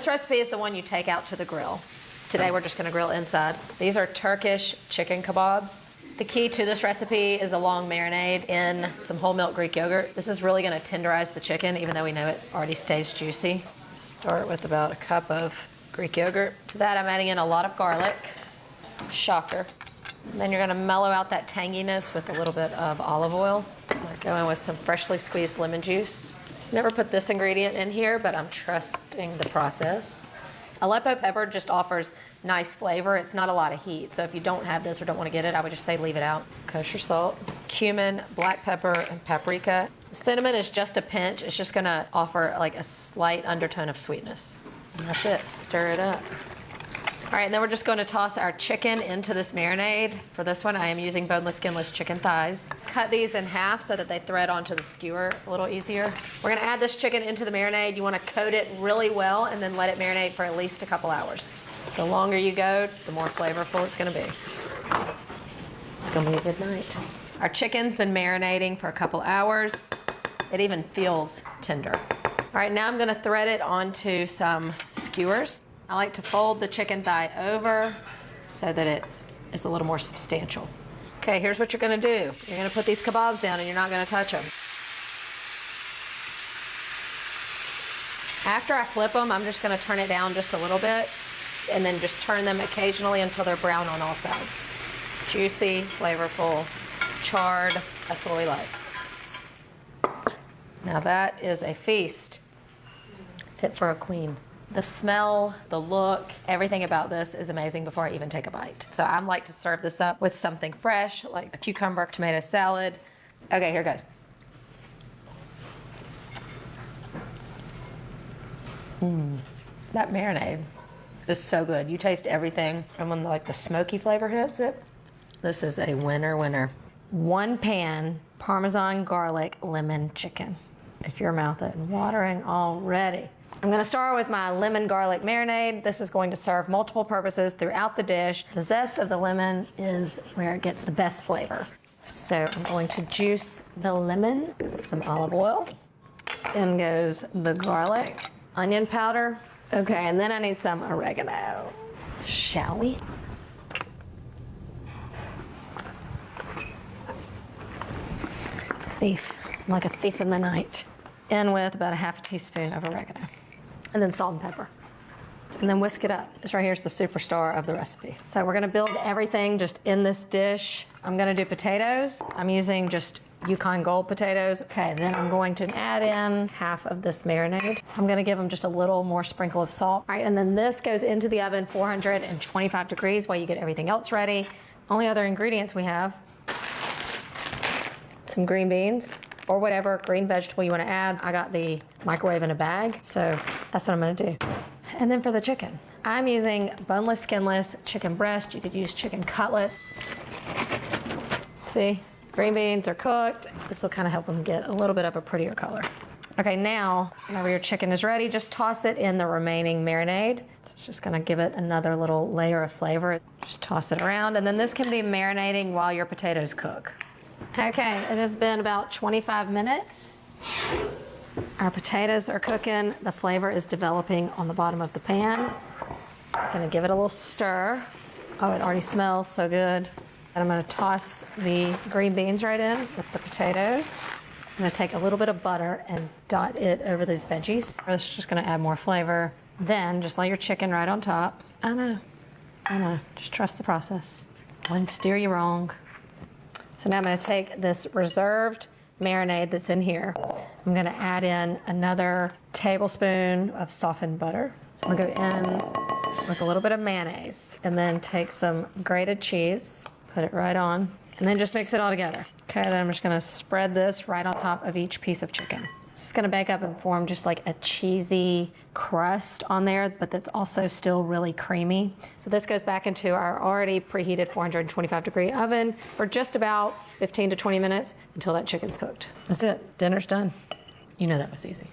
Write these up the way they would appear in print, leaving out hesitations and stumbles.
recipe is the one you take out to the grill. Today we're just gonna grill inside. These are Turkish chicken kebabs. The key to this recipe is a long marinade in some whole milk Greek yogurt. This is really gonna tenderize the chicken, even though we know it already stays juicy. Start with about a cup of Greek yogurt. To that, I'm adding in a lot of garlic. Shocker. And then you're gonna mellow out that tanginess with a little bit of olive oil. I'm gonna go in with some freshly squeezed lemon juice. Never put this ingredient in here, but I'm trusting the process. Aleppo pepper just offers nice flavor. It's not a lot of heat. So if you don't have this or don't want to get it, I would just say leave it out. Kosher salt, cumin, black pepper, and paprika. Cinnamon is just a pinch. It's just gonna offer like a slight undertone of sweetness. And that's it, stir it up. All right, and then we're just going to toss our chicken into this marinade. For this one, I am using boneless, skinless chicken thighs. Cut these in half so that they thread onto the skewer a little easier. We're gonna add this chicken into the marinade. You wanna coat it really well and then let it marinate for at least a couple hours. The longer you go, the more flavorful it's gonna be. It's gonna be a good night. Our chicken's been marinating for a couple hours. It even feels tender. All right, now I'm gonna thread it onto some skewers. I like to fold the chicken thigh over so that it is a little more substantial. Okay, here's what you're gonna do. You're gonna put these kebabs down and you're not gonna touch them. After I flip them, I'm just gonna turn it down just a little bit and then just turn them occasionally until they're brown on all sides. Juicy, flavorful, charred, that's what we like. Now that is a feast fit for a queen. The smell, the look, everything about this is amazing before I even take a bite. So I like to serve this up with something fresh, like a cucumber tomato salad. Okay, here goes. That marinade is so good. You taste everything, and when the smoky flavor hits it, this is a winner. 1 pan Parmesan garlic lemon chicken. If your mouth is watering already. I'm gonna start with my lemon garlic marinade. This is going to serve multiple purposes throughout the dish. The zest of the lemon is where it gets the best flavor. So I'm going to juice the lemon, some olive oil. In goes the garlic, onion powder. Okay, and then I need some oregano. Shall we? Thief, I'm like a thief in the night. In with about a half a teaspoon of oregano. And then salt and pepper. And then whisk it up. This right here is the superstar of the recipe. So we're gonna build everything just in this dish. I'm gonna do potatoes. I'm using just Yukon Gold potatoes. Okay, then I'm going to add in half of this marinade. I'm gonna give them just a little more sprinkle of salt. All right, and then this goes into the oven 425 degrees while you get everything else ready. Only other ingredients we have, some green beans, or whatever green vegetable you want to add. I got the microwave in a bag, so that's what I'm gonna do. And then for the chicken, I'm using boneless, skinless chicken breast. You could use chicken cutlets. See, green beans are cooked. This will kind of help them get a little bit of a prettier color. Okay, now, whenever your chicken is ready, just toss it in the remaining marinade. It's just gonna give it another little layer of flavor. Just toss it around, and then this can be marinating while your potatoes cook. Okay, it has been about 25 minutes. Our potatoes are cooking. The flavor is developing on the bottom of the pan. Gonna give it a little stir. Oh, it already smells so good. And I'm gonna toss the green beans right in with the potatoes. I'm gonna take a little bit of butter and dot it over these veggies. This is just gonna add more flavor. Then just lay your chicken right on top. I know, just trust the process. Wouldn't steer you wrong. So now I'm gonna take this reserved marinade that's in here. I'm gonna add in another tablespoon of softened butter. So I'm gonna go in with a little bit of mayonnaise and then take some grated cheese, put it right on, and then just mix it all together. Okay, then I'm just gonna spread this right on top of each piece of chicken. This is gonna bake up and form just like a cheesy crust on there, but that's also still really creamy. So this goes back into our already preheated 425 degree oven for just about 15 to 20 minutes until that chicken's cooked. That's it, dinner's done. You know that was easy.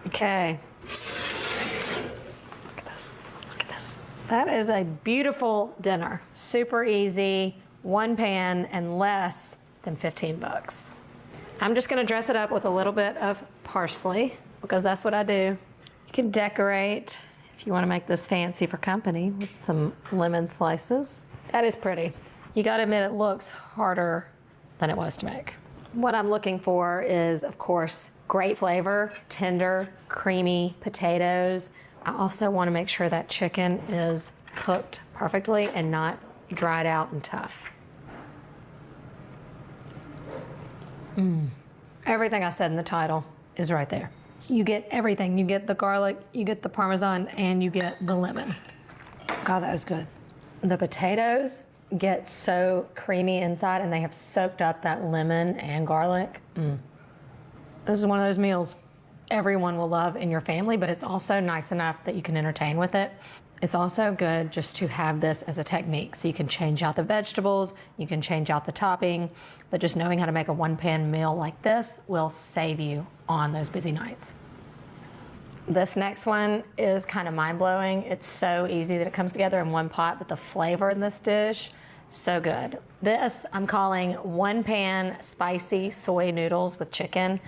Okay. Look at this, look at this. That is a beautiful dinner. Super easy, 1 pan and less than 15 bucks. I'm just gonna dress it up with a little bit of parsley because that's what I do. You can decorate if you want to make this fancy for company with some lemon slices. That is pretty. You got to admit it looks harder than it was to make. What I'm looking for is, of course, great flavor, tender, creamy potatoes. I also want to make sure that chicken is cooked perfectly and not dried out and tough. Everything I said in the title is right there. You get everything. You get the garlic, you get the Parmesan, and you get the lemon. God, that was good. The potatoes get so creamy inside and they have soaked up that lemon and garlic. This is one of those meals everyone will love in your family, but it's also nice enough that you can entertain with it. It's also good just to have this as a technique. So you can change out the vegetables, you can change out the topping, but just knowing how to make a one-pan meal like this will save you on those busy nights. This next one is kind of mind-blowing. It's so easy that it comes together in one pot, but the flavor in this dish, so good. This I'm calling one-pan spicy soy noodles with chicken.